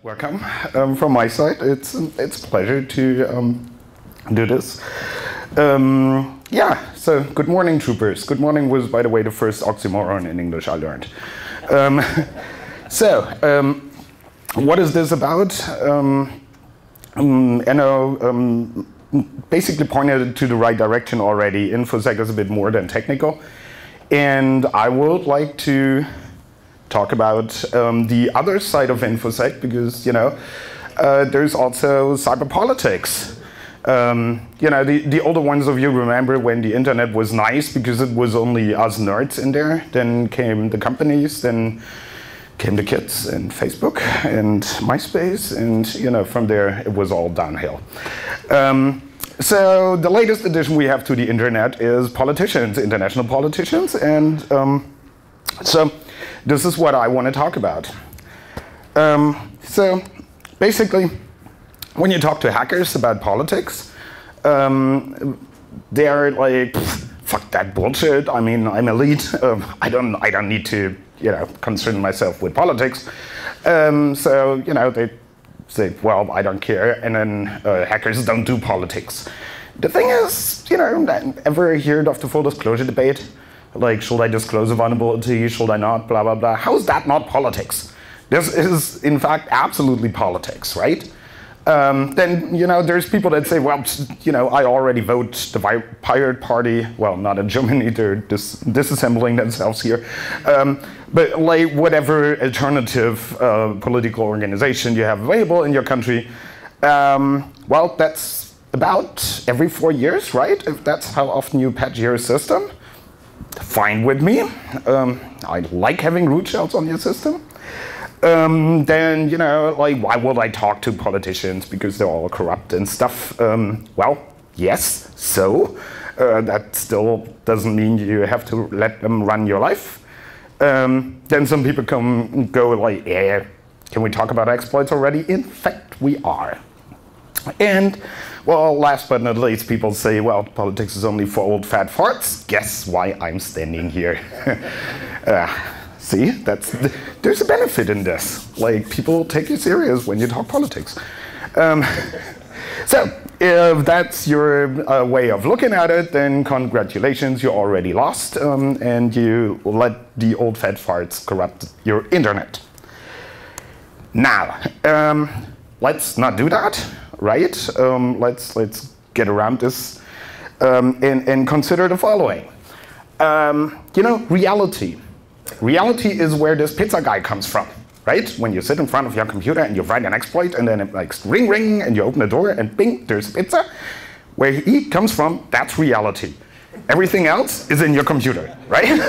Welcome from my side. It's a pleasure to do this. Yeah, so good morning, troopers. Good morning was, by the way, the first oxymoron in English I learned. What is this about? Enno basically pointed to the right direction already. InfoSec is a bit more than technical. And I would like to talk about the other side of InfoSec because, you know, there's also cyber politics. You know, the older ones of you remember when the internet was nice because it was only us nerds in there. Then came the companies, then came the kids and Facebook and MySpace, and, you know, from there it was all downhill. So the latest addition we have to the internet is politicians, international politicians, and so this is what I want to talk about. So basically, when you talk to hackers about politics, they're like, fuck that bullshit. I mean, I'm elite. I don't need to, you know, concern myself with politics. So, you know, they say, well, I don't care. And then hackers don't do politics. The thing is, you know, ever heard of the full disclosure debate? Like, should I disclose a vulnerability? Should I not? Blah, blah, blah. How is that not politics? This is, in fact, absolutely politics, right? Then, you know, there's people that say, well, you know, I already vote the Pirate Party. Well, not in Germany, they're disassembling themselves here. But like whatever alternative political organization you have available in your country, well, that's about every 4 years, right? If that's how often you patch your system, fine with me. I like having root shells on your system. Then, you know, like, why would I talk to politicians? Because they're all corrupt and stuff. Well, yes, so that still doesn't mean you have to let them run your life. Then some people go like, yeah, can we talk about exploits already? In fact, we are. And, well, last but not least, people say, well, politics is only for old fat farts. Guess why I'm standing here. See, there's a benefit in this. Like, people take you serious when you talk politics. So, if that's your way of looking at it, then congratulations, you already lost, and you let the old fat farts corrupt your internet. Now, let's not do that, right? Let's get around this and consider the following. You know, reality. Reality is where this pizza guy comes from, right? When you sit in front of your computer and you write an exploit and then it like ring ring and you open the door and bing, there's pizza. Where he comes from, that's reality. Everything else is in your computer, right?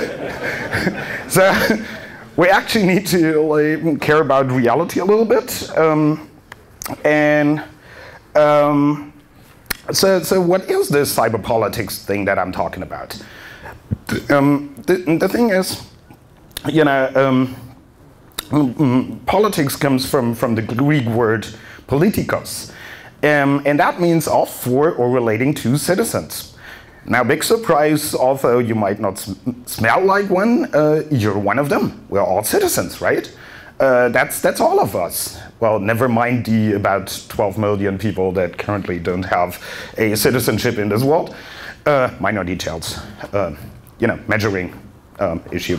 So we actually need to like, care about reality a little bit. So what is this cyber politics thing that I'm talking about? The thing is, you know, politics comes from the Greek word politikos, and that means of, for, or relating to citizens. Now, big surprise, although you might not smell like one, you're one of them. We're all citizens, right? That's all of us. Well, never mind the about 12 million people that currently don't have a citizenship in this world. Minor details, you know, measuring issue.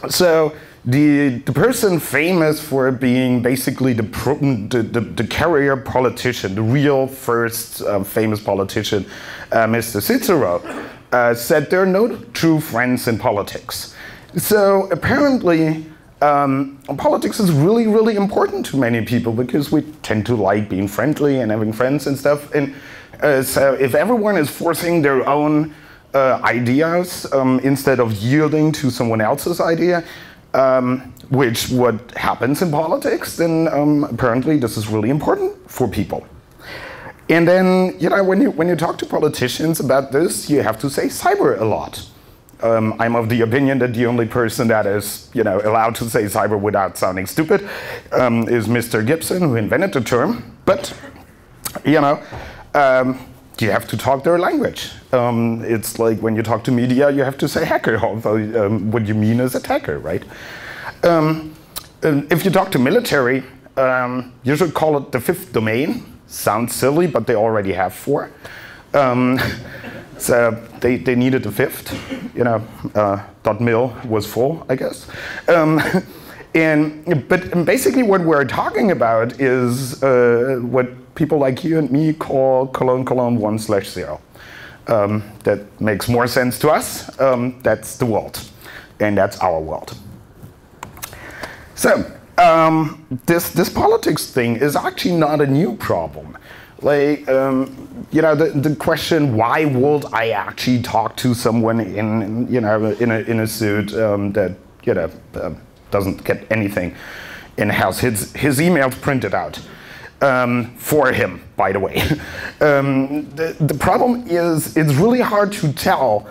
So the person famous for being basically the carrier politician, the real first famous politician, Mr. Cicero, said there are no true friends in politics. So apparently politics is really, really important to many people because we tend to like being friendly and having friends and stuff. And so if everyone is forcing their own ideas instead of yielding to someone else's idea, which what happens in politics, then apparently this is really important for people. And then, you know, when you talk to politicians about this, you have to say cyber a lot. I'm of the opinion that the only person that is, you know, allowed to say cyber without sounding stupid is Mr. Gibson, who invented the term. But, you know, you have to talk their language. It's like when you talk to media, you have to say hacker, although what you mean is attacker, right? If you talk to military, you should call it the fifth domain. Sounds silly, but they already have 4. So they needed a fifth. You know, .mil was full, I guess. But basically what we're talking about is what people like you and me call : 1/0. That makes more sense to us. That's the world, and that's our world. So this politics thing is actually not a new problem. Like, you know, the question, why would I actually talk to someone in a suit that, you know, doesn't get anything and has his emails printed out for him, by the way. The problem is it's really hard to tell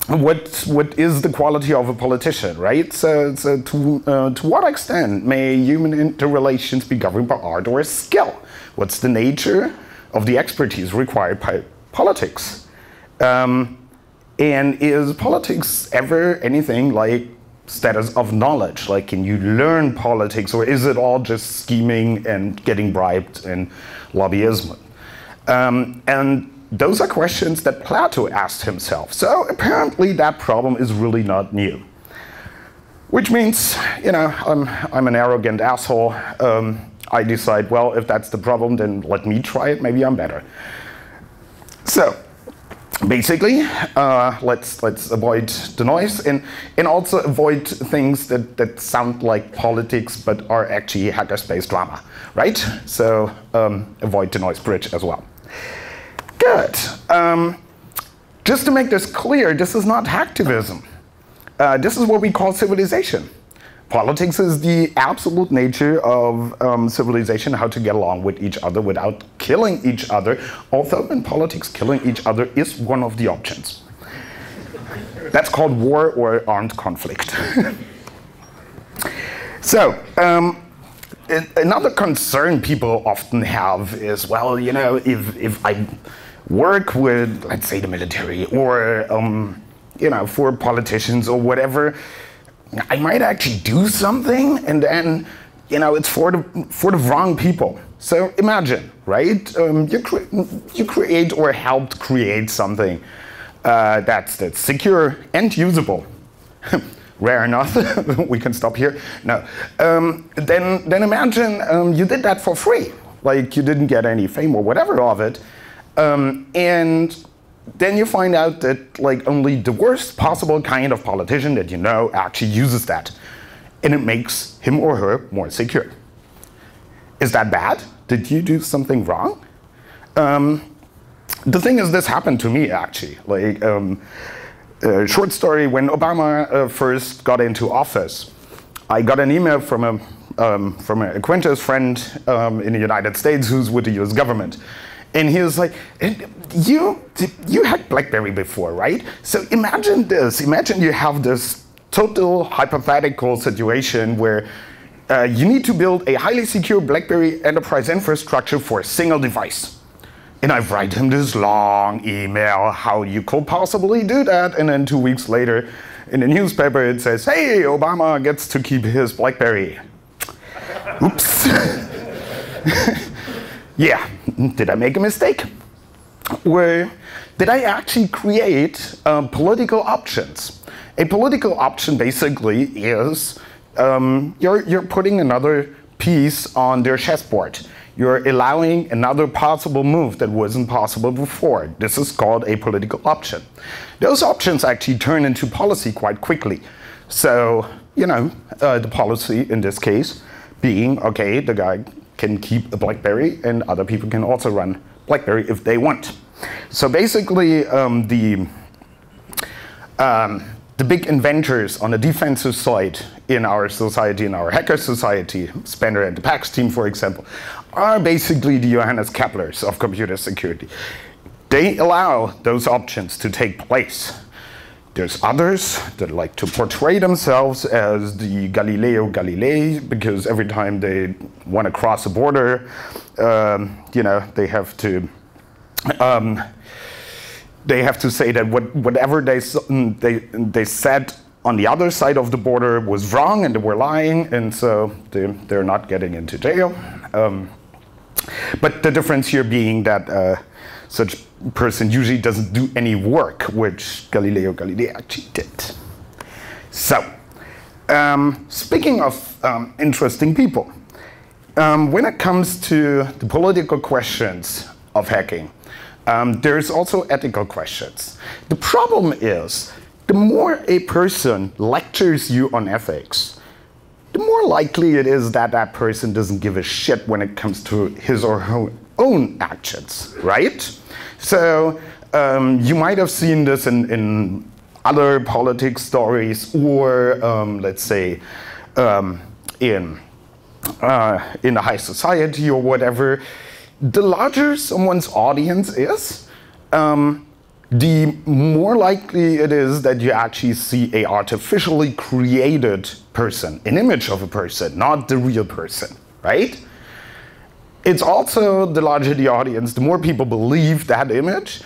what is the quality of a politician, right? So to what extent may human interrelations be governed by art or skill? What's the nature of the expertise required by politics? And is politics ever anything like status of knowledge? Like, can you learn politics, or is it all just scheming and getting bribed and lobbyism? And those are questions that Plato asked himself. So apparently that problem is really not new. Which means, you know, I'm an arrogant asshole. I decide, well, if that's the problem, then let me try it. Maybe I'm better. So basically, let's avoid the noise and also avoid things that sound like politics but are actually hackerspace drama, right? So avoid the noise bridge as well. Good. Just to make this clear, this is not hacktivism. This is what we call civilization. Politics is the absolute nature of civilization, how to get along with each other without killing each other, although in politics killing each other is one of the options. That's called war or armed conflict. So, another concern people often have is, well, you know, if I work with, let's say, the military or, you know, for politicians or whatever, I might actually do something, and then, you know, it's for the wrong people. So imagine, right? You create or helped create something that's secure and usable. Rare enough. We can stop here. No. Then imagine you did that for free. Like, you didn't get any fame or whatever of it, and then you find out that, like, only the worst possible kind of politician that you know actually uses that. And it makes him or her more secure. Is that bad? Did you do something wrong? The thing is, this happened to me, actually. Like, short story, when Obama first got into office, I got an email from an acquaintance friend in the United States who's with the US government. And he was like, you had BlackBerry before, right? So imagine this. Imagine you have this total hypothetical situation where you need to build a highly secure BlackBerry enterprise infrastructure for a single device. And I write him this long email how you could possibly do that. And then 2 weeks later, in the newspaper, it says, hey, Obama gets to keep his BlackBerry. Oops. Yeah, did I make a mistake? Or did I actually create political options? A political option basically is you're putting another piece on their chessboard. You're allowing another possible move that wasn't possible before. This is called a political option. Those options actually turn into policy quite quickly. So, you know, the policy in this case being, okay, the guy can keep a BlackBerry, and other people can also run BlackBerry if they want. So basically, the big inventors on the defensive side in our society, in our hacker society, Spanner and the PAX team, for example, are basically the Johannes Keplers of computer security. They allow those options to take place. There's others that like to portray themselves as the Galileo Galilei, because every time they want to cross a border, you know, they have to say that whatever they said on the other side of the border was wrong and they were lying, and so they're not getting into jail. But the difference here being that such a person usually doesn't do any work, which Galileo Galilei actually did. So, speaking of interesting people, when it comes to the political questions of hacking, there's also ethical questions. The problem is, the more a person lectures you on ethics, the more likely it is that that person doesn't give a shit when it comes to his or her own actions, right? So you might have seen this in other politics stories, or let's say in the high society or whatever. The larger someone's audience is, the more likely it is that you actually see an artificially created person, an image of a person, not the real person, right? It's also, the larger the audience, the more people believe that image,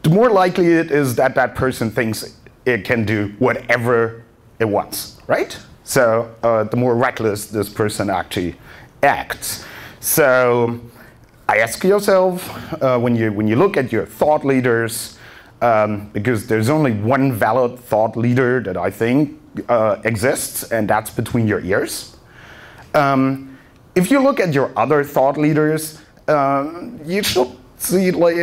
the more likely it is that that person thinks it can do whatever it wants, right? So the more reckless this person actually acts. So I ask yourself, when you look at your thought leaders, because there's only one valid thought leader that I think exists, and that's between your ears. If you look at your other thought leaders, you should see, like,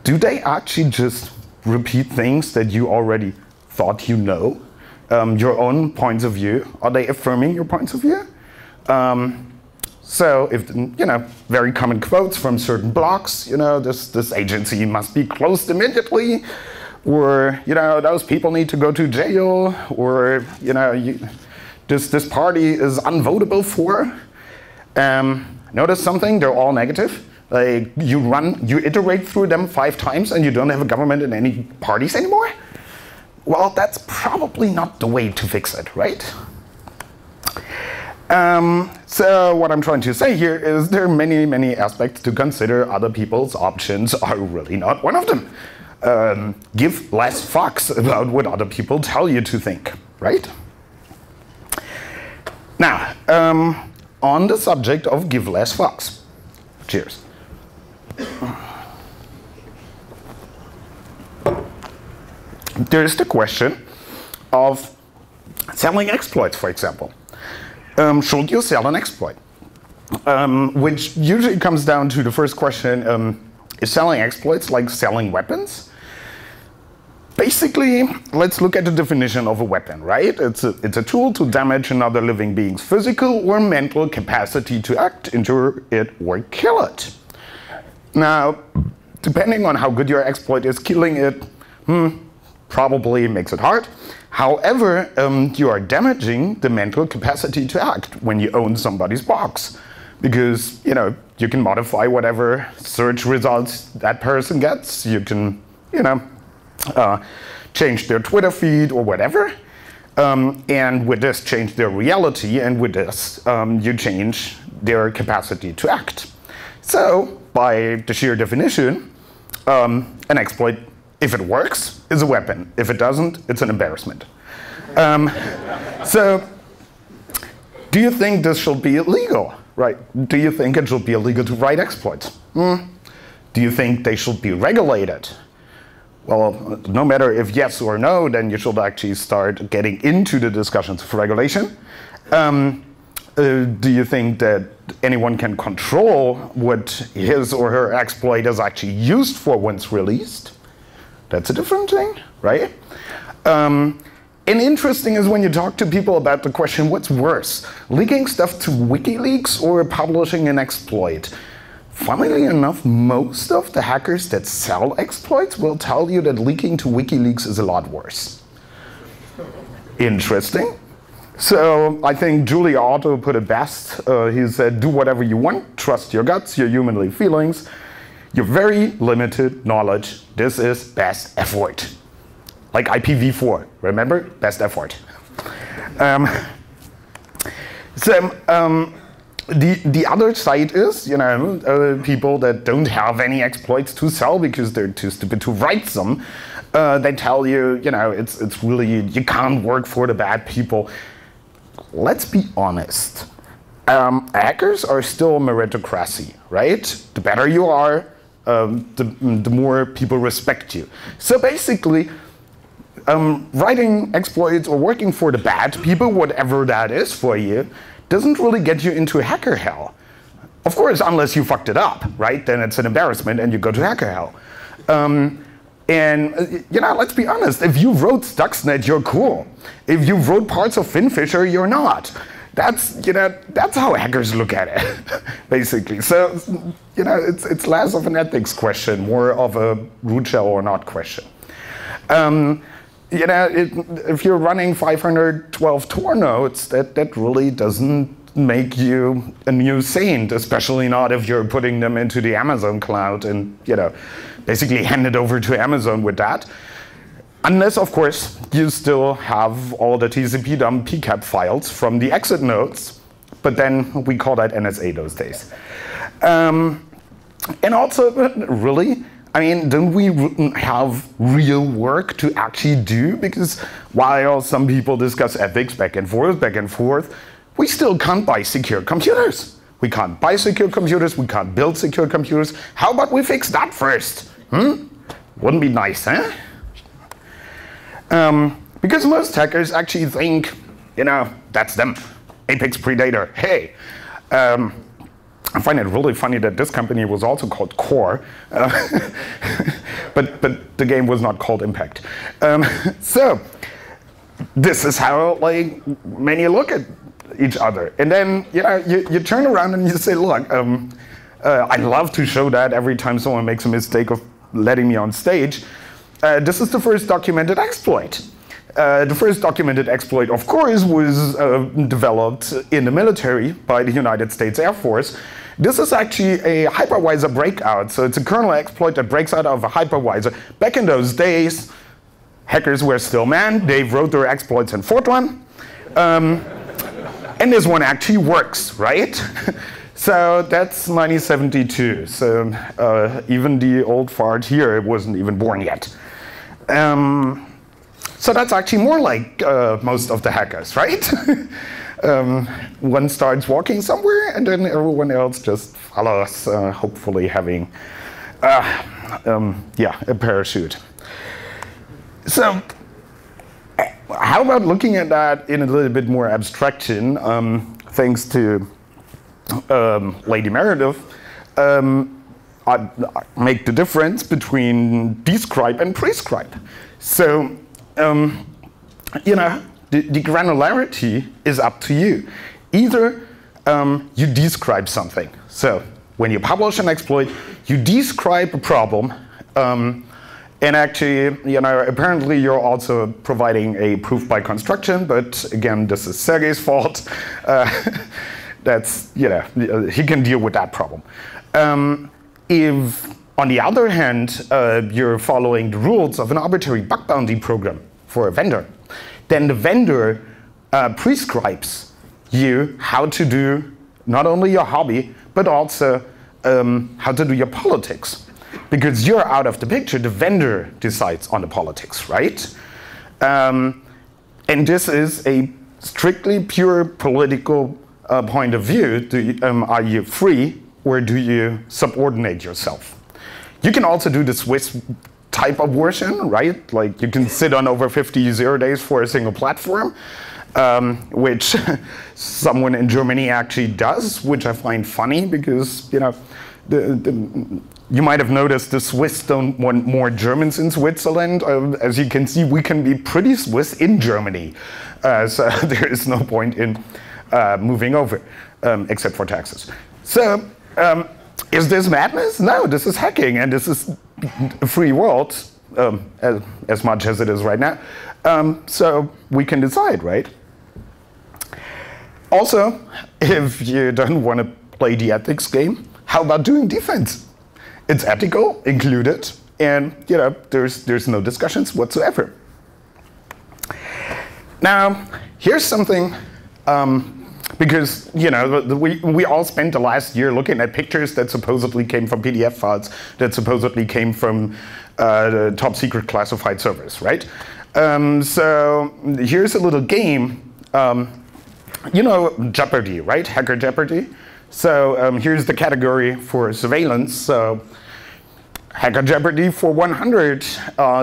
do they actually just repeat things that you already thought you know? Your own points of view, are they affirming your points of view? So if, very common quotes from certain blogs, this agency must be closed immediately, or, those people need to go to jail, or, this party is unvotable for. Notice something, they're all negative. Like, you iterate through them 5 times and you don't have a government in any parties anymore? Well, that's probably not the way to fix it, right? So what I'm trying to say here is there are many, many aspects to consider. Other people's options are really not one of them. Give less fucks about what other people tell you to think, right? Now, on the subject of give less fucks. Cheers. There's the question of selling exploits, for example. Should you sell an exploit? Which usually comes down to the first question, is selling exploits like selling weapons? Basically, let's look at the definition of a weapon, right? It's a tool to damage another living being's physical or mental capacity to act, injure it, or kill it. Now, depending on how good your exploit is, killing it probably makes it hard. However, you are damaging the mental capacity to act when you own somebody's box. Because, you can modify whatever search results that person gets. You can, change their Twitter feed or whatever. And with this, change their reality. And with this, you change their capacity to act. So, by the sheer definition, an exploit, if it works, is a weapon. If it doesn't, it's an embarrassment. So, do you think this should be illegal? Right? Do you think it should be illegal to write exploits? Do you think they should be regulated? Well, no matter if yes or no, then you should actually start getting into the discussions of regulation. Do you think that anyone can control what his or her exploit is actually used for once released? That's a different thing, right? And interesting is when you talk to people about the question, what's worse, leaking stuff to WikiLeaks or publishing an exploit? Funnily enough, most of the hackers that sell exploits will tell you that leaking to WikiLeaks is a lot worse. Interesting. So I think Julia Otto put it best. He said, do whatever you want, trust your guts, your humanly feelings, your very limited knowledge. This is best effort. Like IPv4, remember? Best effort. The other side is, people that don't have any exploits to sell because they're too stupid to write some. They tell you, it's really, you can't work for the bad people. Let's be honest. Hackers are still a meritocracy, right? The better you are, the more people respect you. So basically, writing exploits or working for the bad people, whatever that is for you, doesn't really get you into hacker hell. Of course, unless you fucked it up, right? Then it's an embarrassment and you go to hacker hell. Let's be honest, if you wrote Stuxnet, you're cool. If you wrote parts of FinFisher, you're not. That's how hackers look at it, basically. So, it's less of an ethics question, more of a root shell or not question. If you're running 512 Tor nodes, that really doesn't make you a new saint, especially not if you're putting them into the Amazon cloud and, basically hand it over to Amazon with that. Unless, of course, you still have all the TCP dump PCAP files from the exit nodes, but then we call that NSA those days. And also, really, don't we have real work to actually do? Because while some people discuss ethics back and forth, we still can't buy secure computers. We can't buy secure computers, we can't build secure computers. How about we fix that first? Wouldn't be nice, huh? Because most hackers actually think, that's them. Apex Predator, hey. I find it really funny that this company was also called Core, but the game was not called Impact. So this is how many look at each other. And then you turn around and you say, look, I'd love to show that every time someone makes a mistake of letting me on stage. This is the first documented exploit. The first documented exploit, of course, was developed in the military by the United States Air Force. This is actually a hypervisor breakout. So it's a kernel exploit that breaks out of a hypervisor. Back in those days, hackers were still men. They wrote their exploits in Fortran. And this one actually works, right? So that's 1972. So even the old fart here wasn't even born yet. So that's actually more like most of the hackers, right? One starts walking somewhere and then everyone else just follows, hopefully having a parachute. So how about looking at that in a little bit more abstraction, thanks to Lady Meredith, I make the difference between describe and prescribe. So, the granularity is up to you. Either you describe something. So, when you publish an exploit, you describe a problem, and actually, apparently you're also providing a proof by construction, but again, this is Sergey's fault. That's, he can deal with that problem. If, on the other hand, you're following the rules of an arbitrary bug bounty program for a vendor, then the vendor prescribes you how to do not only your hobby, but also how to do your politics. Because you're out of the picture, the vendor decides on the politics, right? And this is a strictly pure political point of view. Are you free or do you subordinate yourself? You can also do the Swiss type of version, right? Like you can sit on over 50 0 days for a single platform, which someone in Germany actually does, which I find funny because, you might have noticed the Swiss don't want more Germans in Switzerland. As you can see, we can be pretty Swiss in Germany. So there is no point in moving over, except for taxes. So is this madness? No, this is hacking, and this is a free world, as much as it is right now. So we can decide, right? Also, if you don't want to play the ethics game, how about doing defense? It's ethical, included, and there's no discussions whatsoever. Now, here's something Because, you know, we all spent the last year looking at pictures that supposedly came from PDF files, that supposedly came from the top secret classified servers, right? So here's a little game. You know Jeopardy, right? Hacker Jeopardy. So here's the category for surveillance. So Hacker Jeopardy for 100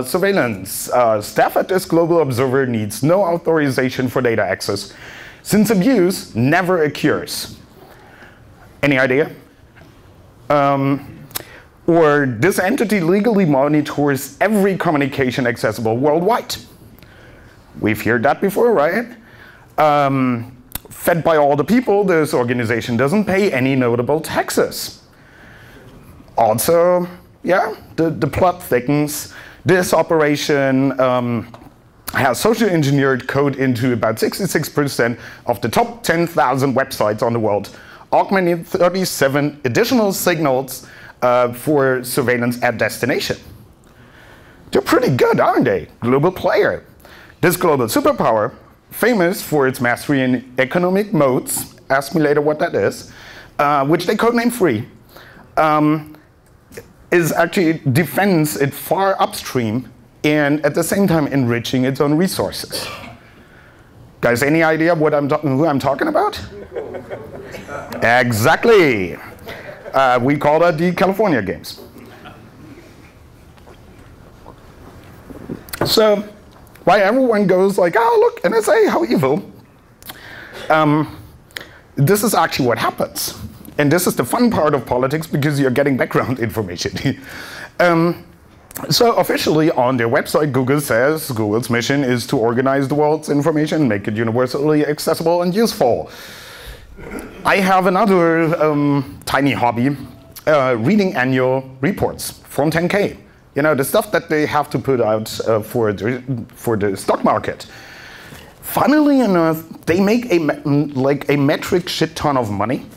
surveillance. Staff at this global observer needs no authorization for data access, since abuse never occurs. Any idea? Or this entity legally monitors every communication accessible worldwide. We've heard that before, right? Fed by all the people, this organization doesn't pay any notable taxes. Also, yeah, the plot thickens. This operation has social engineered code into about 66% of the top 10,000 websites on the world, augmenting 37 additional signals for surveillance at destination. They're pretty good, aren't they? Global player. This global superpower, famous for its mastery in economic modes, ask me later what that is, which they codename free, is actually defends it far upstream and at the same time enriching its own resources. Guys, any idea what who I'm talking about? Exactly. We call that the California Games. So, why everyone goes like, oh look, NSA, how evil. This is actually what happens. And this is the fun part of politics because you're getting background information. So officially on their website, Google says Google's mission is to organize the world's information, make it universally accessible and useful. I have another tiny hobby, reading annual reports from 10K. You know, the stuff that they have to put out for the stock market. Funnily enough, they make a metric shit ton of money,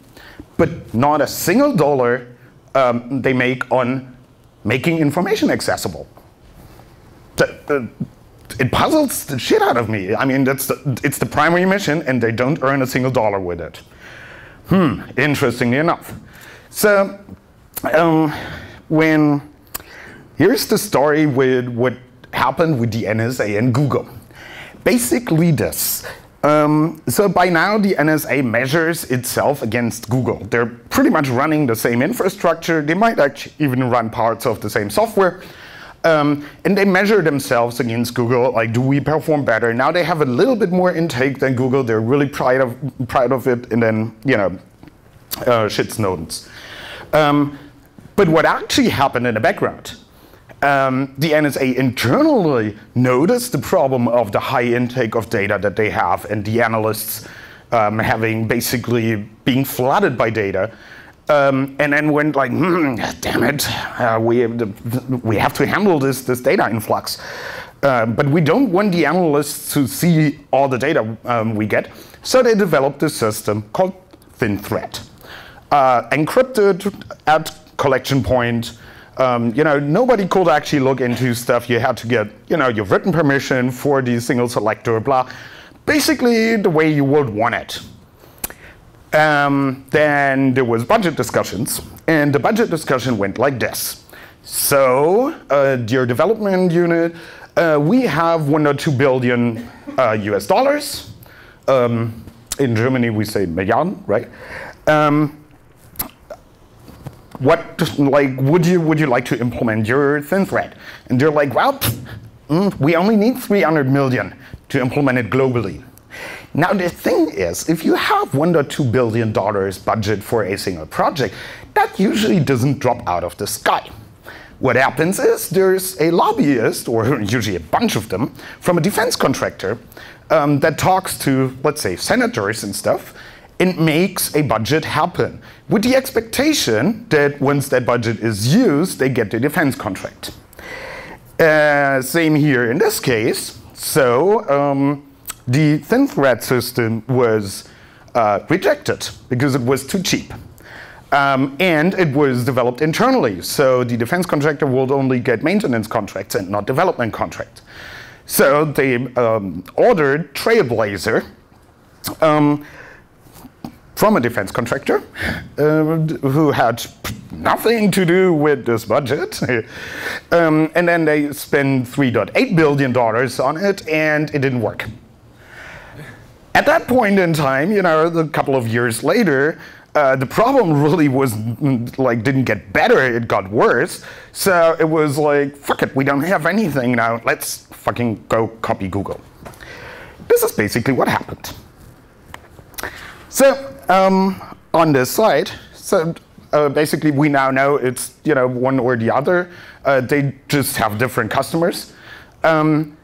but not a single dollar they make on making information accessible. It puzzles the shit out of me. I mean, it's the primary mission, and they don't earn a single dollar with it. Interestingly enough. So, here's the story with what happened with the NSA and Google. Basically this. So by now the NSA measures itself against Google. They're pretty much running the same infrastructure. They might actually even run parts of the same software. And they measure themselves against Google, like, do we perform better? Now they have a little bit more intake than Google. They're really proud of it, and then, you know, shit Snowdens. But what actually happened in the background? The NSA internally noticed the problem of the high intake of data that they have, and the analysts having basically being flooded by data, and then went like, damn it, we have to handle this data influx. But we don't want the analysts to see all the data we get, so they developed this system called Thin Thread. Encrypted at collection point. You know, nobody could actually look into stuff. You had to get, you know, your written permission for the single selector, blah. Basically, the way you would want it. Then there was budget discussions, and the budget discussion went like this. So, dear development unit, we have $1 or $2 billion US dollars. In Germany, we say Milliarden, right? What, like, would you like to implement your Thin Thread? And they're like, well, we only need 300 million to implement it globally. Now the thing is, if you have $1 or $2 billion budget for a single project, that usually doesn't drop out of the sky. What happens is there's a lobbyist, or usually a bunch of them, from a defense contractor that talks to, let's say, senators and stuff, and makes a budget happen, with the expectation that once that budget is used, they get the defense contract. Same here in this case. So the Thin Thread system was rejected because it was too cheap. And it was developed internally, so the defense contractor would only get maintenance contracts and not development contracts. So they ordered Trailblazer from a defense contractor who had nothing to do with this budget. And then they spent $3.8 billion on it, and it didn't work. At that point in time, you know, a couple of years later, the problem really was like didn't get better, it got worse. So it was like, fuck it, we don't have anything now, let's fucking go copy Google. This is basically what happened. So on this side, so basically we now know it's, you know, one or the other. They just have different customers. You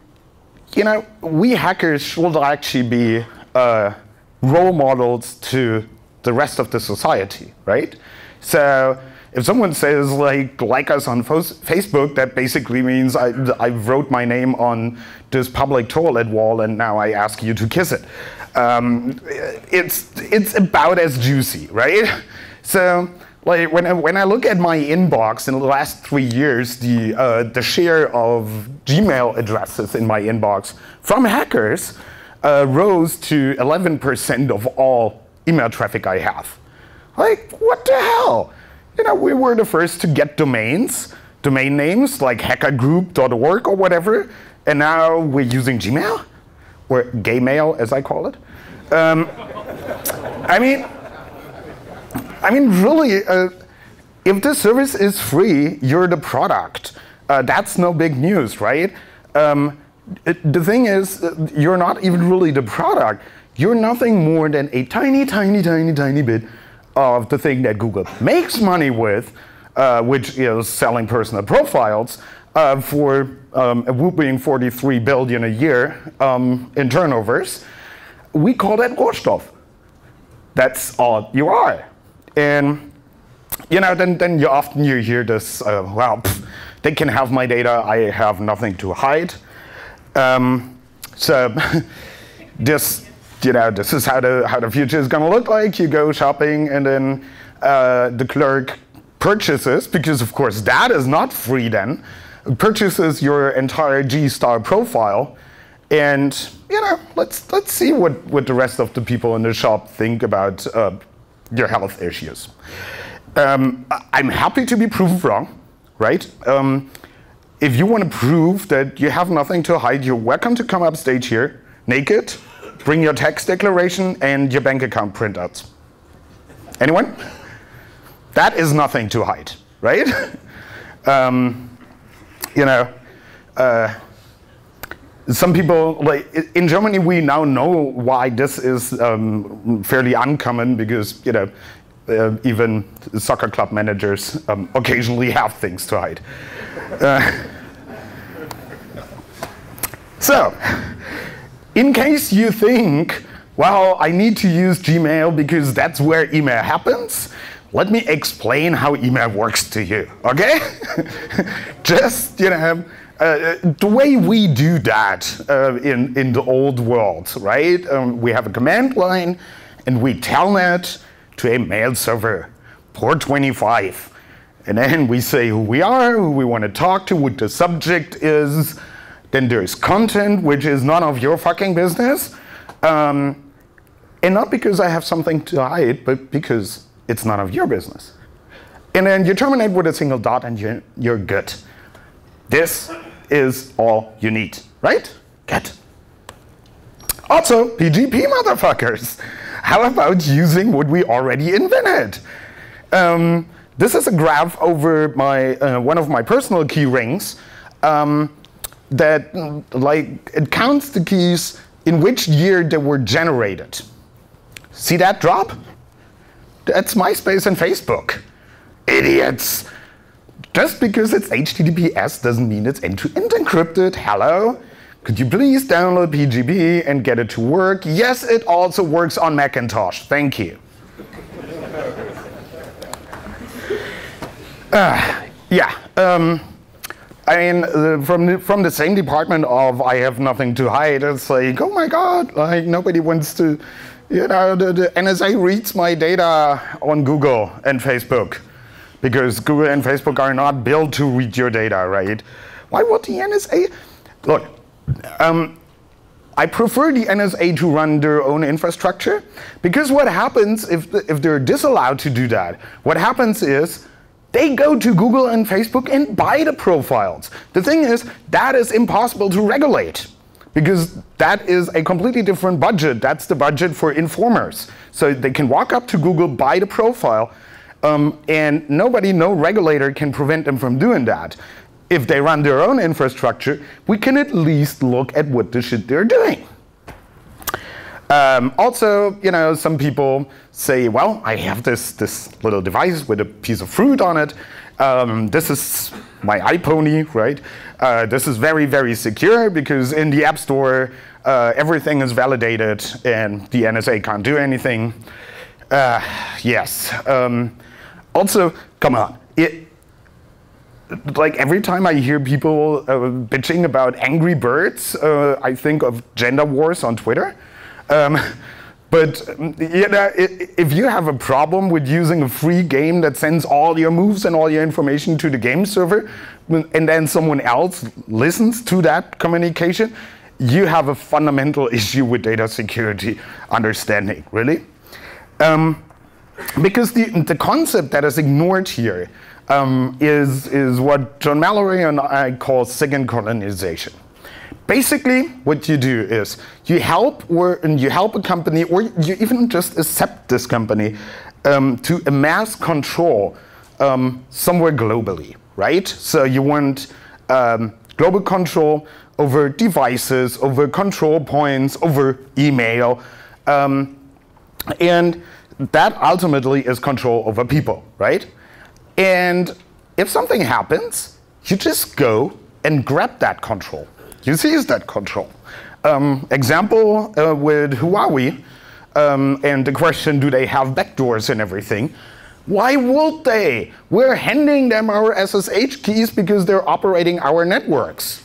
know, we hackers should actually be role models to the rest of the society, right? So if someone says like us on Facebook, that basically means I wrote my name on this public toilet wall and now I ask you to kiss it. It's about as juicy, right? So like when I look at my inbox in the last 3 years, the share of Gmail addresses in my inbox from hackers rose to 11% of all email traffic I have. Like, what the hell? You know, we were the first to get domain names like hackergroup.org or whatever, and now we're using Gmail, or Gaymail as I call it. I mean, really, if this service is free, you're the product. That's no big news, right? The thing is, you're not even really the product. You're nothing more than a tiny, tiny, tiny, tiny bit of the thing that Google makes money with, which is selling personal profiles for a whooping 43 billion a year in turnovers. We call that Rohstoff. That's all you are. And you know, then you often hear this, well, they can have my data, I have nothing to hide. So this, you know, this is how the future is going to look like. You go shopping, and then the clerk purchases, because of course that is not free then, purchases your entire G-star profile, and you know, let's see what the rest of the people in the shop think about your health issues. I'm happy to be proved wrong, right? If you want to prove that you have nothing to hide, you're welcome to come up stage here, naked, bring your tax declaration and your bank account printouts. Anyone? That is nothing to hide, right? You know, some people, like in Germany, we now know why this is fairly uncommon, because, you know, even soccer club managers occasionally have things to hide. So, in case you think, well, I need to use Gmail because that's where email happens, let me explain how email works to you, okay? Just, you know, the way we do that in the old world, right? We have a command line, and we telnet to a mail server, port 25. And then we say who we are, who we want to talk to, what the subject is. Then there's content, which is none of your fucking business. And not because I have something to hide, but because it's none of your business. And then you terminate with a single dot, and you're good. This is all you need, right? Good. Also, PGP motherfuckers. How about using what we already invented? This is a graph over my one of my personal key rings that like it counts the keys in which year they were generated. See that drop? That's MySpace and Facebook. Idiots. Just because it's HTTPS doesn't mean it's end-to-end encrypted. Hello? Could you please download PGP and get it to work? Yes, it also works on Macintosh. Thank you. Yeah. I mean, from the same department of I have nothing to hide, it's like, oh my God, like nobody wants to, you know, the NSA reads my data on Google and Facebook, because Google and Facebook are not built to read your data, right? Why would the NSA? Look, I prefer the NSA to run their own infrastructure, because what happens if they're disallowed to do that? What happens is they go to Google and Facebook and buy the profiles. The thing is, that is impossible to regulate, because that is a completely different budget. That's the budget for informers. So they can walk up to Google, buy the profile, and no regulator can prevent them from doing that. If they run their own infrastructure, we can at least look at what the shit they're doing. Also, some people say, well, I have this little device with a piece of fruit on it. This is my iPony, right? This is very, very secure because in the App Store, everything is validated and the NSA can't do anything. Yes. Also, come on. Like every time I hear people bitching about Angry Birds, I think of gender wars on Twitter. But if you have a problem with using a free game that sends all your moves and all your information to the game server, and then someone else listens to that communication, you have a fundamental issue with data security understanding, really. Because the concept that is ignored here is what John Mallory and I call second colonization. Basically, what you do is you help a company, or you even just accept this company to amass control somewhere globally, right? So you want global control over devices, over control points, over email, and that ultimately is control over people, right? And if something happens, you just go and grab that control. You seize that control. Example with Huawei, and the question, do they have backdoors and everything? Why would they? We're handing them our SSH keys because they're operating our networks.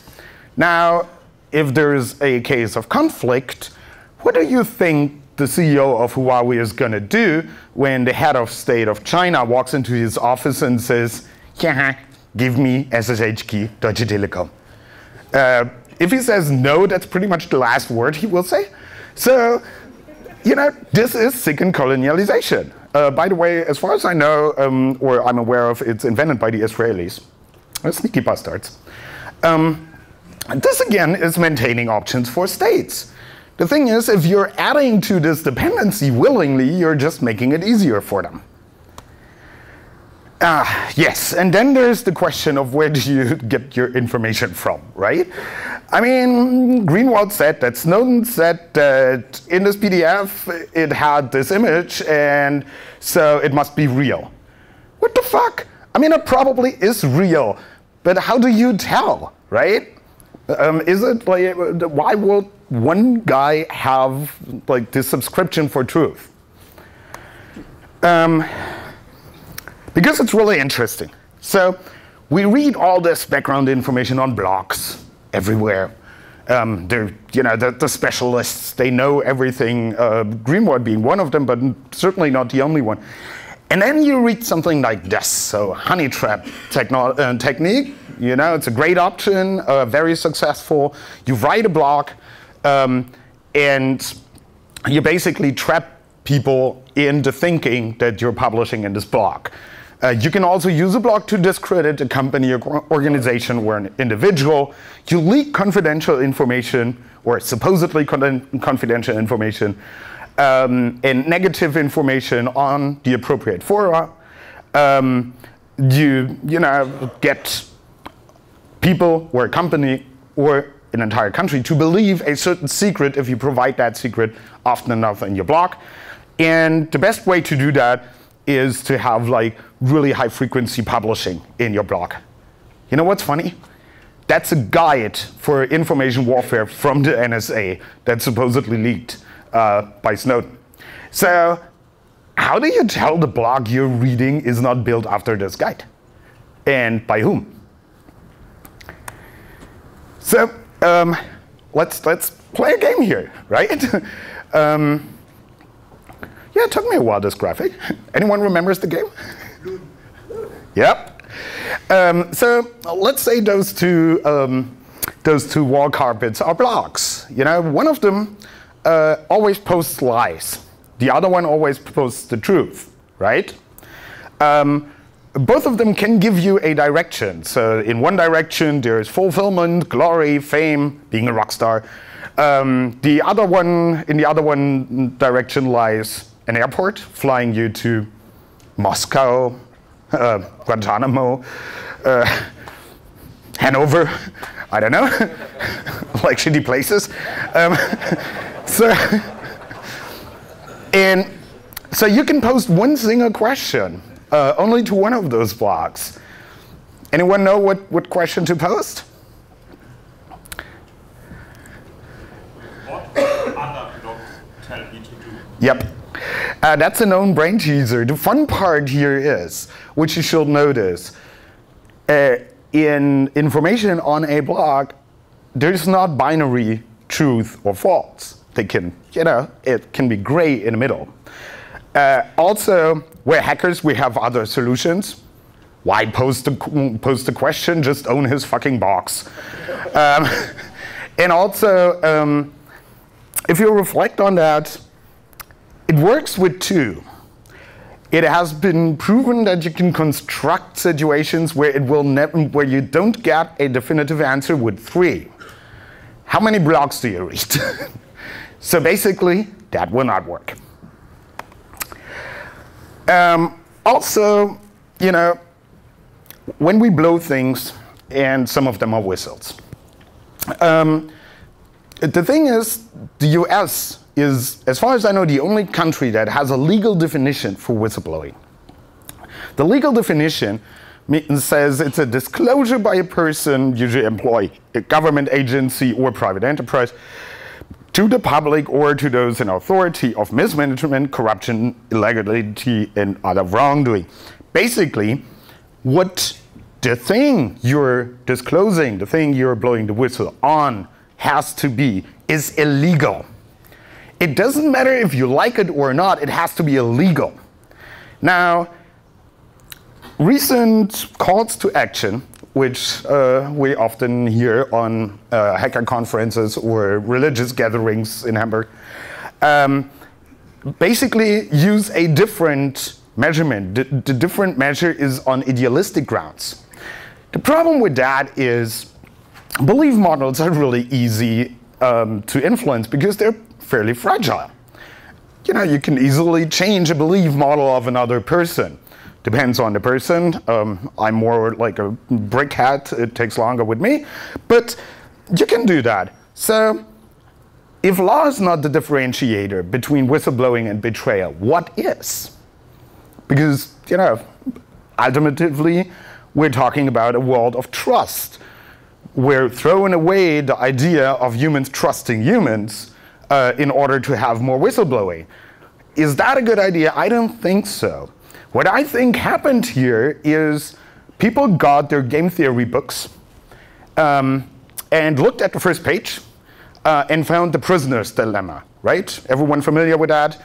Now, if there's a case of conflict, what do you think the CEO of Huawei is going to do when the head of state of China walks into his office and says, yeah, give me SSH key, Deutsche Telekom? If he says no, that's pretty much the last word he will say. So, this is second colonialization. By the way, as far as I know, or I'm aware of, it's invented by the Israelis. Sneaky bastards. This again is maintaining options for states. The thing is, if you're adding to this dependency willingly, you're just making it easier for them. Yes, and then there's the question of where do you get your information from, right? I mean, Greenwald said that Snowden said that in this PDF it had this image, and so it must be real. What the fuck? I mean, it probably is real, but how do you tell, right? Is it like, why would one guy have like this subscription for truth? Because it's really interesting. So we read all this background information on blogs everywhere. They're, the specialists, they know everything, Greenwald being one of them, but certainly not the only one. And then you read something like this, so honey trap technique, it's a great option, very successful. You write a blog, and you basically trap people into thinking that you're publishing in this blog. You can also use a blog to discredit a company or organization or an individual. You leak confidential information, or supposedly confidential information, and negative information on the appropriate fora. You get people or a company or an entire country to believe a certain secret if you provide that secret often enough in your blog. And the best way to do that is to have like really high frequency publishing in your blog. You know what's funny? That's a guide for information warfare from the NSA that's supposedly leaked by Snowden. So how do you tell the blog you're reading is not built after this guide? And by whom? So let's play a game here, right? Yeah, it took me a while, this graphic. Anyone remembers the game? Yep. So let's say those two those two wall carpets are blocks. You know, one of them always posts lies. The other one always posts the truth, right? Both of them can give you a direction. So in one direction, there's fulfillment, glory, fame, being a rock star. In the other one direction lies an airport flying you to Moscow, Guantanamo, Hanover, I don't know, like shitty places. So you can post one single question only to one of those blocks. Anyone know what question to post? What other block tell me to do? Yep. That's a known brain teaser. The fun part here is, which you should notice, in information on a blog, there's not binary truth or false. They can, you know, it can be gray in the middle. Also, we're hackers, we have other solutions. Why post a question? Just own his fucking box. And also, if you reflect on that, it works with two. It has been proven that you can construct situations where where you don't get a definitive answer with three. How many blocks do you read? So basically, that will not work. Also, you know, when we blow things, and some of them are whistles. The thing is, the US is, as far as I know, the only country that has a legal definition for whistleblowing. The legal definition says it's a disclosure by a person, usually employee, a government agency or private enterprise, to the public or to those in authority of mismanagement, corruption, illegality, and other wrongdoing. Basically, what the thing you're disclosing, the thing you're blowing the whistle on, has to be is illegal. It doesn't matter if you like it or not, it has to be illegal. Now, recent calls to action, which we often hear on hacker conferences or religious gatherings in Hamburg, basically use a different measurement. The different measure is on idealistic grounds. The problem with that is belief models are really easy to influence because they're fairly fragile. You know, you can easily change a belief model of another person. Depends on the person. I'm more like a brick hat. It takes longer with me. But you can do that. So if law is not the differentiator between whistleblowing and betrayal, what is? Because, you know, ultimately, we're talking about a world of trust. We're throwing away the idea of humans trusting humans in order to have more whistleblowing. Is that a good idea? I don't think so. What I think happened here is people got their game theory books and looked at the first page and found the prisoner's dilemma, right? Everyone familiar with that?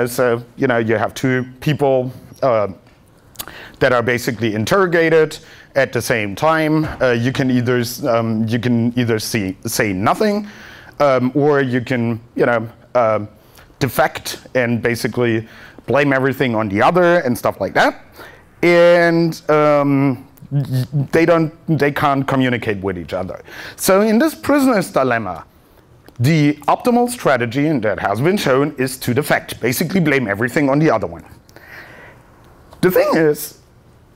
So, you know, you have two people that are basically interrogated at the same time. You can either say nothing, or you can, you know, defect and basically blame everything on the other and stuff like that. And they can't communicate with each other. So in this prisoner's dilemma, the optimal strategy, and that has been shown, is to defect, basically blame everything on the other one. The thing is,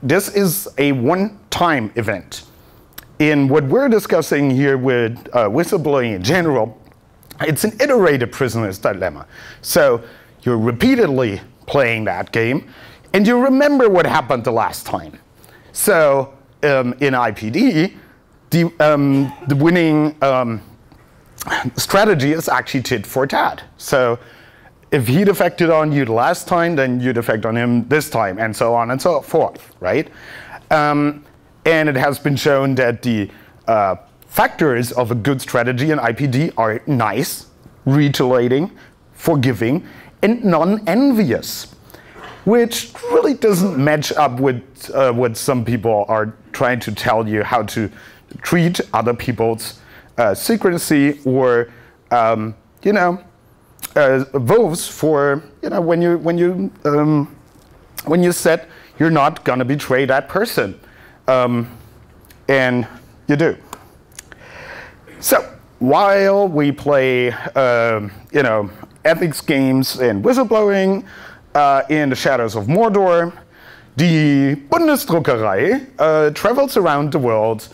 this is a one-time event. In what we're discussing here with whistleblowing in general, it's an iterated prisoner's dilemma. So you're repeatedly playing that game, and you remember what happened the last time. So in IPD, the winning strategy is actually tit for tat. So if he defected on you the last time, then you defect on him this time, and so on and so forth, right? And it has been shown that the factors of a good strategy in IPD are nice, retaliating, forgiving, and non-envious, which really doesn't match up with what some people are trying to tell you how to treat other people's secrecy or vows for when you said you're not gonna betray that person, and you do. So while we play ethics games and whistleblowing in the shadows of Mordor, the Bundesdruckerei travels around the world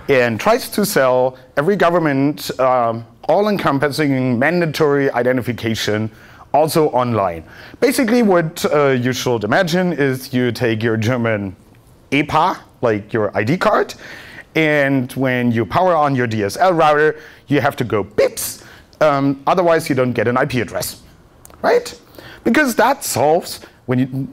and tries to sell every government all-encompassing mandatory identification also online. Basically what you should imagine is you take your German EPA, like your ID card, and when you power on your DSL router, you have to go bits, otherwise you don't get an IP address, right? Because that solves, when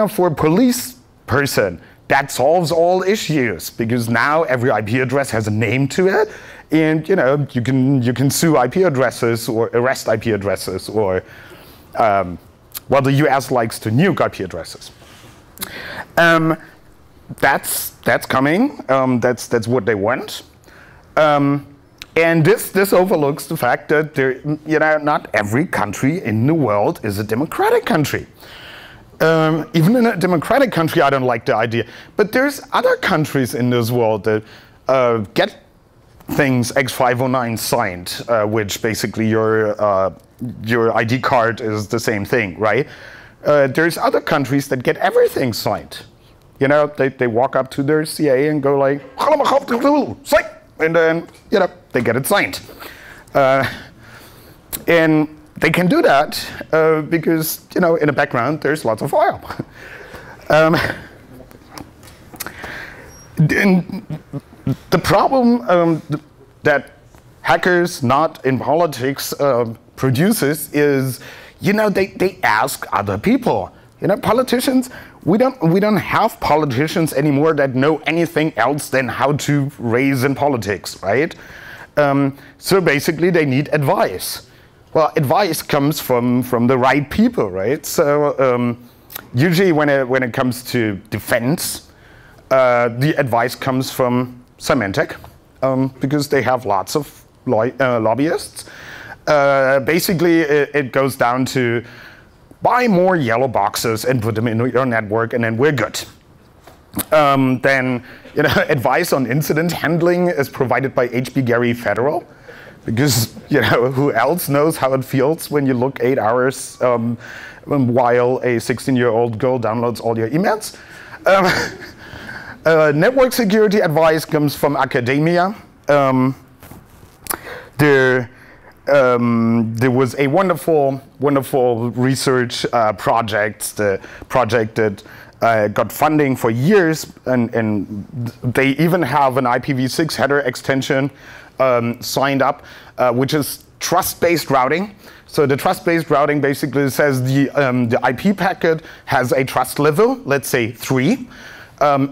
for a police person, that solves all issues, because now every IP address has a name to it, and you can sue IP addresses or arrest IP addresses, or well, the US likes to nuke IP addresses. That's coming. That's what they want. And this overlooks the fact that not every country in the world is a democratic country. Even in a democratic country, I don't like the idea. But there's other countries in this world that get things X509 signed, which basically your ID card is the same thing, right? There's other countries that get everything signed. They walk up to their CA and go like, sign, and then they get it signed. And they can do that because in the background there's lots of oil. The problem that hackers not in politics produces is, they ask other people. Politicians, we don't have politicians anymore that know anything else than how to raise in politics, right? So basically they need advice. Well, advice comes from the right people, right? So usually when it comes to defense, the advice comes from Symantec, because they have lots of lobbyists. Basically, it goes down to buy more yellow boxes and put them in your network, and then we're good. Then, advice on incident handling is provided by HB Gary Federal, because who else knows how it feels when you look 8 hours while a 16-year-old girl downloads all your emails. Network security advice comes from academia. There was a wonderful research project that got funding for years, and they even have an IPv6 header extension signed up, which is trust-based routing. So the trust-based routing basically says the IP packet has a trust level, let's say 3.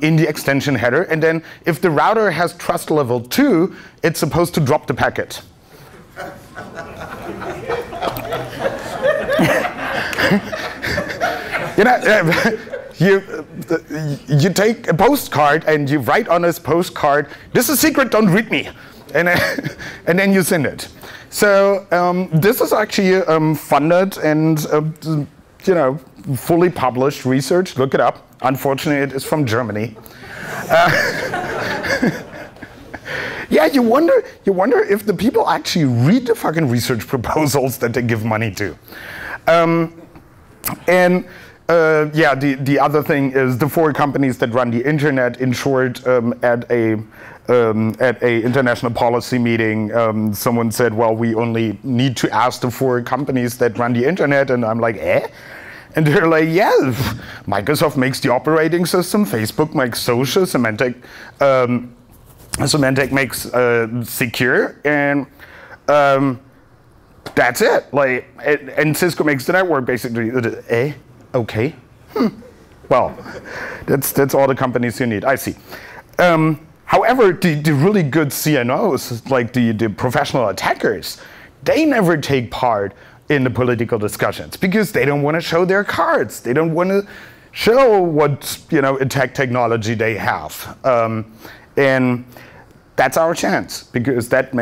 In the extension header, and then if the router has trust level 2, it's supposed to drop the packet. You take a postcard and you write on this postcard, "This is secret, don't read me," and then you send it. So this is actually funded and fully published research. Look it up. Unfortunately, it is from Germany. Yeah, you wonder if the people actually read the fucking research proposals that they give money to. Yeah, the other thing is the 4 companies that run the internet. In short, at a international policy meeting, someone said, "Well, we only need to ask the 4 companies that run the internet," and I'm like, "Eh?" And they're like, "Yeah, Microsoft makes the operating system, Facebook makes social, Symantec makes secure, and that's it. Like, and Cisco makes the network, basically." Okay. Well, that's all the companies you need. I see. However, the really good CNOs, like the professional attackers, they never take part in the political discussions because they don't want to show their cards. They don't want to show what attack technology they have. And that's our chance, because that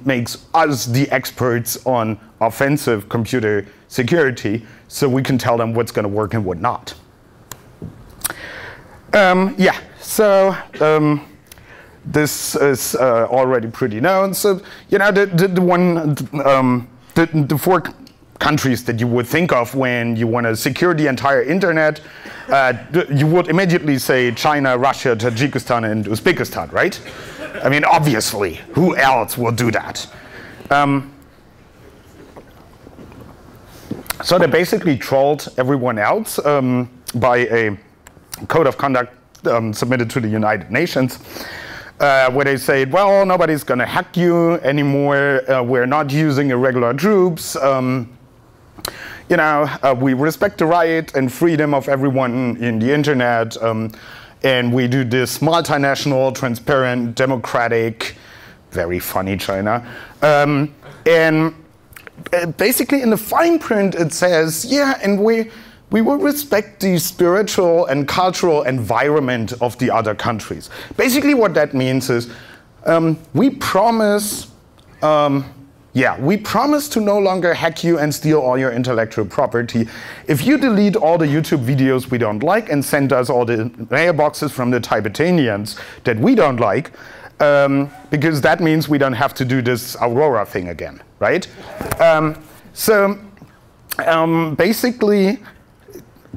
makes us the experts on offensive computer security, so we can tell them what's going to work and what not. Yeah, so this is already pretty known. So, you know, the four countries that you would think of when you want to secure the entire internet, you would immediately say China, Russia, Tajikistan, and Uzbekistan, right? I mean, obviously, who else will do that? So they basically trolled everyone else by a code of conduct submitted to the United Nations, where they said, well, nobody's going to hack you anymore. We're not using irregular troops. You know, we respect the right and freedom of everyone in the internet. And we do this multinational, transparent, democratic, very funny China. And basically in the fine print it says, yeah, and we will respect the spiritual and cultural environment of the other countries. Basically what that means is we promise to no longer hack you and steal all your intellectual property. If you delete all the YouTube videos we don't like and send us all the mailboxes from the Tibetanians that we don't like, because that means we don't have to do this Aurora thing again, right? Basically,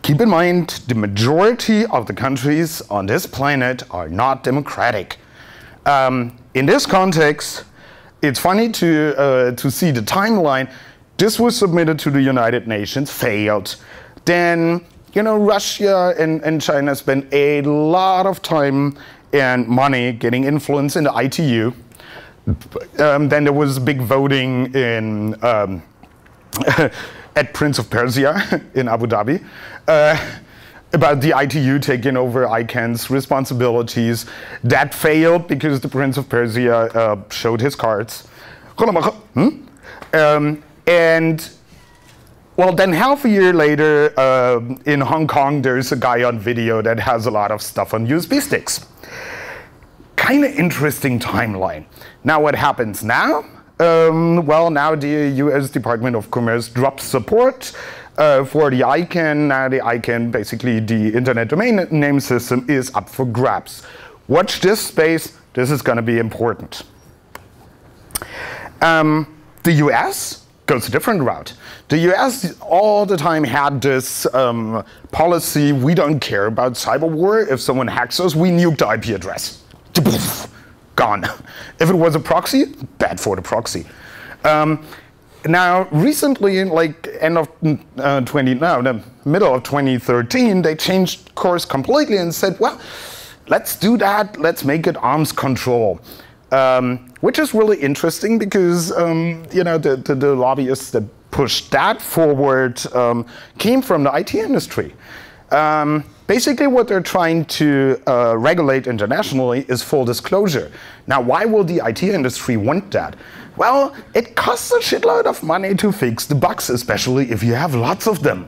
keep in mind, the majority of the countries on this planet are not democratic. In this context, it's funny to see the timeline. This was submitted to the United Nations, failed. Then, you know, Russia and China spent a lot of time and money getting influence in the ITU. Then there was big voting in at Prince of Persia in Abu Dhabi about the ITU taking over ICANN's responsibilities. That failed because the Prince of Persia showed his cards. And well, then half a year later, in Hong Kong, there's a guy on video that has a lot of stuff on USB sticks. Kind of interesting timeline. Now what happens now? Well, now the US Department of Commerce drops support for the ICANN. Now the ICANN, basically the Internet Domain Name System, is up for grabs. Watch this space. This is going to be important. The US goes a different route. The US all the time had this policy, we don't care about cyber war. If someone hacks us, we nuke the IP address. Gone. If it was a proxy, bad for the proxy. Now, recently, like the middle of 2013, they changed course completely and said, well, let's do that. Let's make it arms control. Which is really interesting because you know, the lobbyists that pushed that forward came from the IT industry. Basically, what they're trying to regulate internationally is full disclosure. Now, why will the IT industry want that? Well, it costs a shitload of money to fix the bugs, especially if you have lots of them.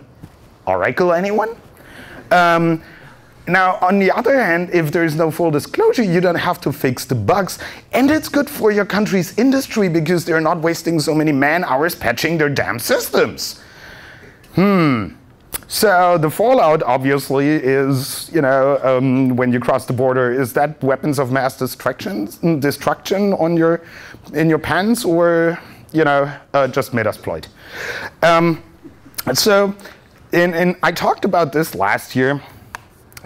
Oracle, anyone? Now, on the other hand, if there is no full disclosure, you don't have to fix the bugs. And it's good for your country's industry because they're not wasting so many man-hours patching their damn systems. So the fallout, obviously, is, you know, when you cross the border, is that weapons of mass destruction on in your pants, or, you know, just Metasploit. So I talked about this last year.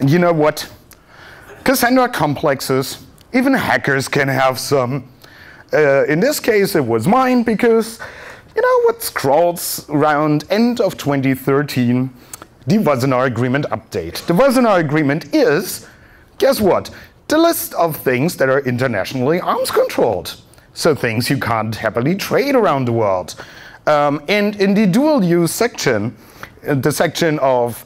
You know what? Cassandra complexes, even hackers can have some. In this case, it was mine because, you know, what scrolls around end of 2013, the WASSENAAR agreement update. The WASSENAAR agreement is, guess what? The list of things that are internationally arms controlled. So things you can't happily trade around the world. And in the dual use section, the section of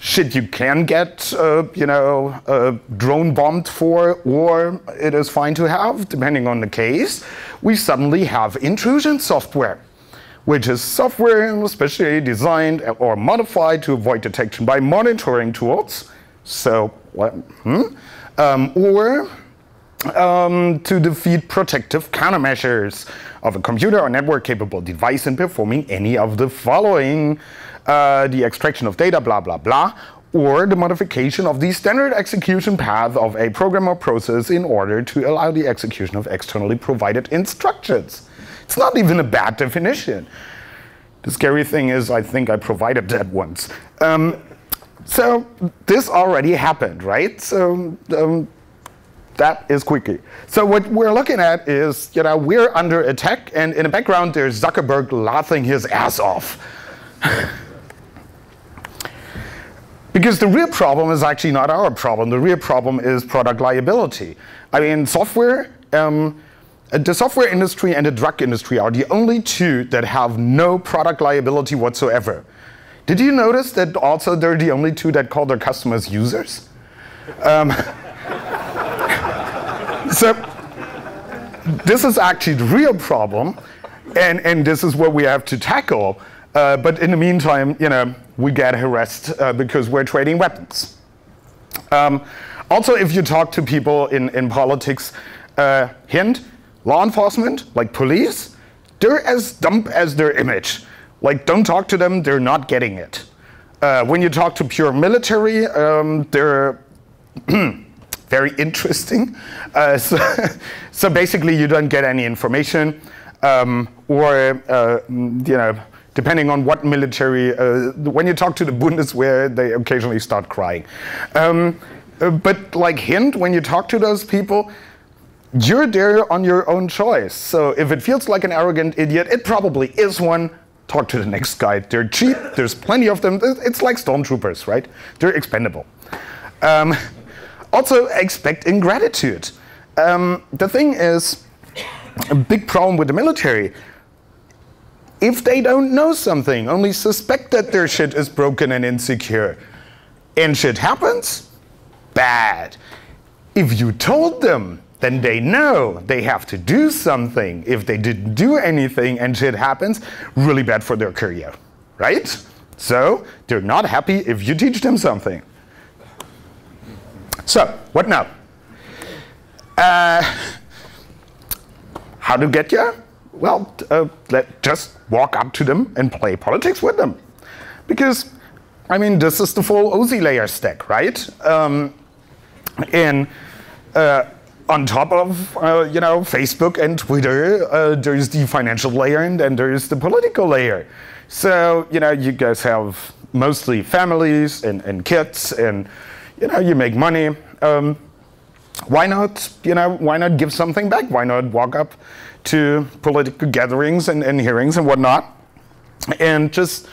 shit you can get, you know, drone bombed for, or it is fine to have, depending on the case, we suddenly have intrusion software, which is software especially designed or modified to avoid detection by monitoring tools. So, or to defeat protective countermeasures of a computer or network-capable device in performing any of the following: the extraction of data, blah, blah, blah, or the modification of the standard execution path of a program or process in order to allow the execution of externally provided instructions. It's not even a bad definition. The scary thing is, I think I provided that once. So this already happened, right? So that is quickie. So what we're looking at is, we're under attack, and in the background there's Zuckerberg laughing his ass off. Because the real problem is actually not our problem. The real problem is product liability. I mean, the software industry and the drug industry are the only two that have no product liability whatsoever. Did you notice that also they're the only two that call their customers users? So this is actually the real problem, and this is what we have to tackle. But in the meantime, we get harassed because we're trading weapons. Also, if you talk to people in politics, hint, law enforcement, like police, they're as dumb as their image. Like, don't talk to them, they're not getting it. When you talk to pure military, they're very interesting. So basically, you don't get any information, depending on what military, when you talk to the Bundeswehr, they occasionally start crying. But like hint, when you talk to those people, you're there on your own choice. So if it feels like an arrogant idiot, it probably is one. Talk to the next guy. They're cheap, there's plenty of them. It's like stormtroopers, right? They're expendable. Also, expect ingratitude. The thing is, a big problem with the military, if they don't know something, only suspect that their shit is broken and insecure, and shit happens, bad. If you told them, then they know they have to do something. If they didn't do anything and shit happens, really bad for their career, right? So they're not happy if you teach them something. So, what now? How to get you? Well, just walk up to them and play politics with them. Because, I mean, this is the full OSI layer stack, right? On top of, Facebook and Twitter, there's the financial layer and then there's the political layer. So, you guys have mostly families and kids and, you make money. Why not give something back? Why not walk up to political gatherings and hearings and whatnot and just,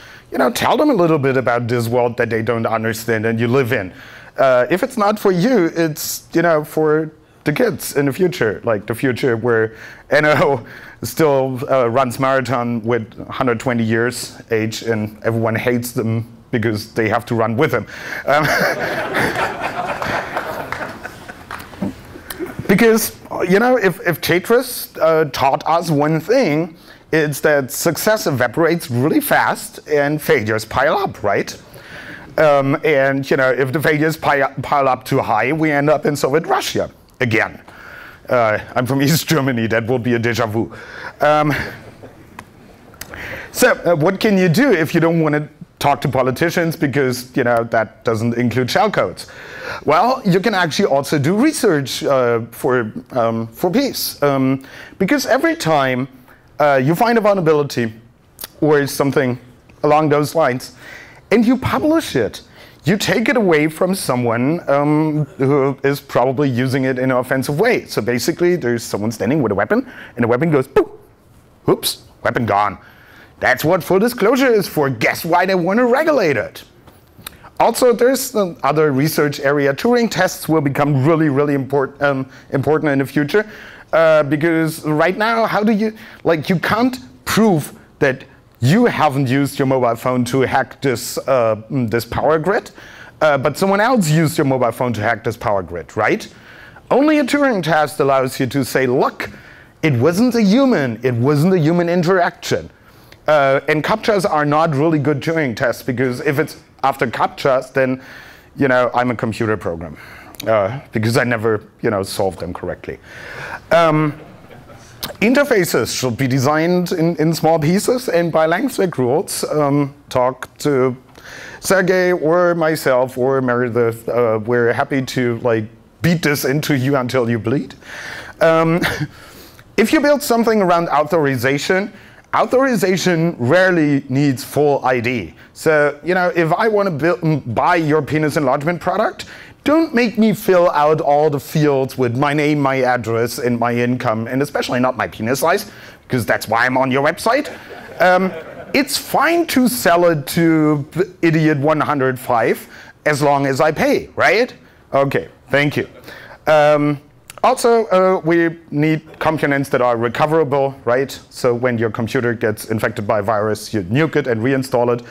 tell them a little bit about this world that they don't understand and you live in. If it's not for you, it's, for the kids in the future, like the future where NO still runs marathon with 120 years age and everyone hates them because they have to run with him. Because, if Tetris taught us one thing, it's that success evaporates really fast and failures pile up, right? And, if the failures pile up too high, we end up in Soviet Russia again. I'm from East Germany, that will be a déjà vu. So, what can you do if you don't want to talk to politicians because, that doesn't include shellcodes? Well, you can actually also do research for peace. Because every time you find a vulnerability or something along those lines, and you publish it, you take it away from someone who is probably using it in an offensive way. So basically, there's someone standing with a weapon, and the weapon goes, boop, oops, weapon gone. That's what full disclosure is for. Guess why they want to regulate it? Also, there's another research area. Turing tests will become really, really important in the future. Because right now, how do you, you can't prove that you haven't used your mobile phone to hack this power grid, but someone else used your mobile phone to hack this power grid, right? Only a Turing test allows you to say, look, it wasn't a human interaction. And CAPTCHAs are not really good Turing tests because if it's after CAPTCHAs, then, I'm a computer program. because I never, solved them correctly. Interfaces should be designed in small pieces and by length rules. Talk to Sergey or myself or Meredith. We're happy to beat this into you until you bleed. If you build something around authorization rarely needs full ID. So, if I want to buy your penis enlargement product, don't make me fill out all the fields with my name, my address, and my income, and especially not my penis size, because that's why I'm on your website. It's fine to sell it to idiot 105 as long as I pay, right? Okay, thank you. Also, we need components that are recoverable, right? So when your computer gets infected by a virus, you nuke it and reinstall it.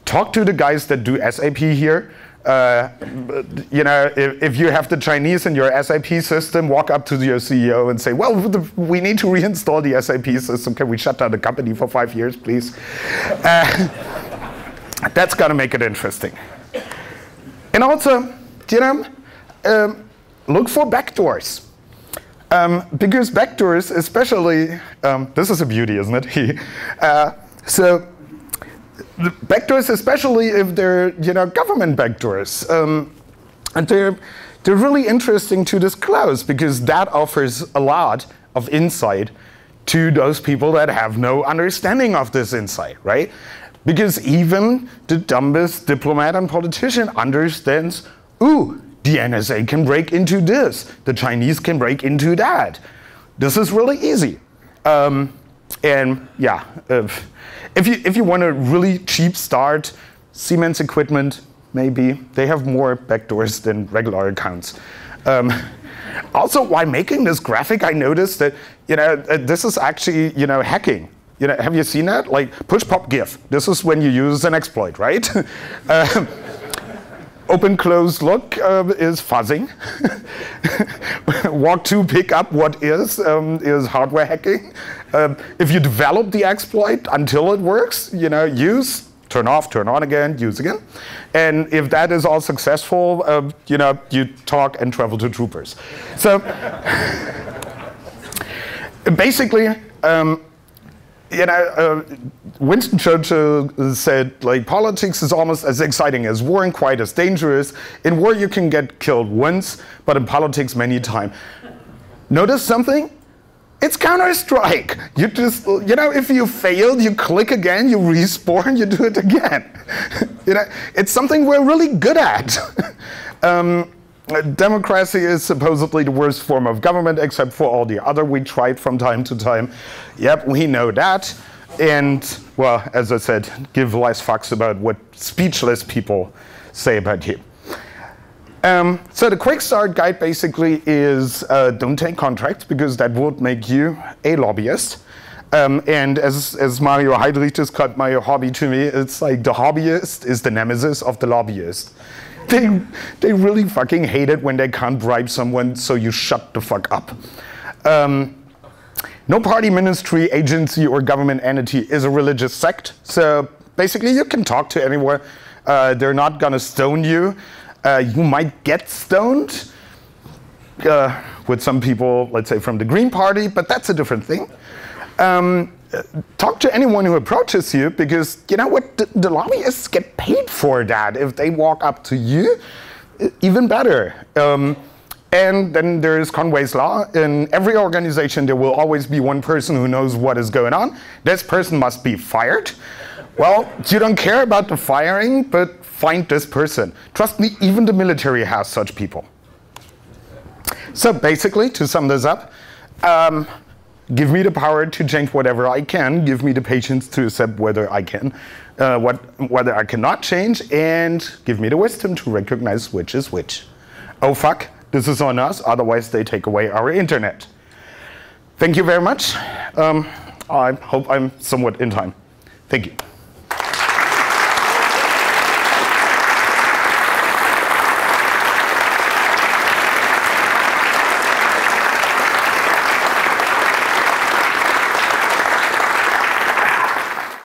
Talk to the guys that do SAP here. If you have the Chinese in your SAP system, walk up to your CEO and say, well, we need to reinstall the SAP system. Can we shut down the company for 5 years, please? That's going to make it interesting. And also, look for backdoors. Because backdoors, especially, this is a beauty, isn't it? So the backdoors, especially if they're government backdoors, and they're really interesting to disclose because that offers a lot of insight to those people that have no understanding of this insight, right? Because even the dumbest diplomat and politician understands, ooh, the NSA can break into this, the Chinese can break into that. This is really easy. And yeah, if you want a really cheap start, Siemens equipment, maybe. They have more backdoors than regular accounts. Also, while making this graphic, I noticed that this is actually hacking. Have you seen that? Like push pop GIF. This is when you use an exploit, right? Open close look is fuzzing. Walk to pick up what is hardware hacking. If you develop the exploit until it works, use, turn off, turn on again, use again. And if that is all successful, you talk and travel to troopers. So basically, Winston Churchill said, politics is almost as exciting as war and quite as dangerous. In war, you can get killed once, but in politics, many times. Notice something? It's Counter-Strike. You just, if you failed, you click again, you respawn, you do it again. It's something we're really good at. Democracy is supposedly the worst form of government, except for all the other we tried from time to time. Yep, we know that. And, well, as I said, give less fucks about what speechless people say about you. So the quick start guide basically is don't take contracts, because that would make you a lobbyist. And as Mario Heidrich described my hobby to me, it's like the hobbyist is the nemesis of the lobbyist. They really fucking hate it when they can't bribe someone, so you shut the fuck up. No party, ministry, agency, or government entity is a religious sect. So basically, you can talk to anyone. They're not going to stone you. You might get stoned with some people, let's say, from the Green Party, but that's a different thing. Talk to anyone who approaches you, because you know what? The lobbyists get paid for that. If they walk up to you, even better. And then there's Conway's Law. In every organization, there will always be one person who knows what is going on. This person must be fired. Well, you don't care about the firing, but find this person. Trust me, even the military has such people. So basically, to sum this up, give me the power to change whatever I can. Give me the patience to accept whether I can, whether I cannot change, and give me the wisdom to recognize which is which. Oh fuck, this is on us, otherwise they take away our internet. Thank you very much. I hope I'm somewhat in time. Thank you.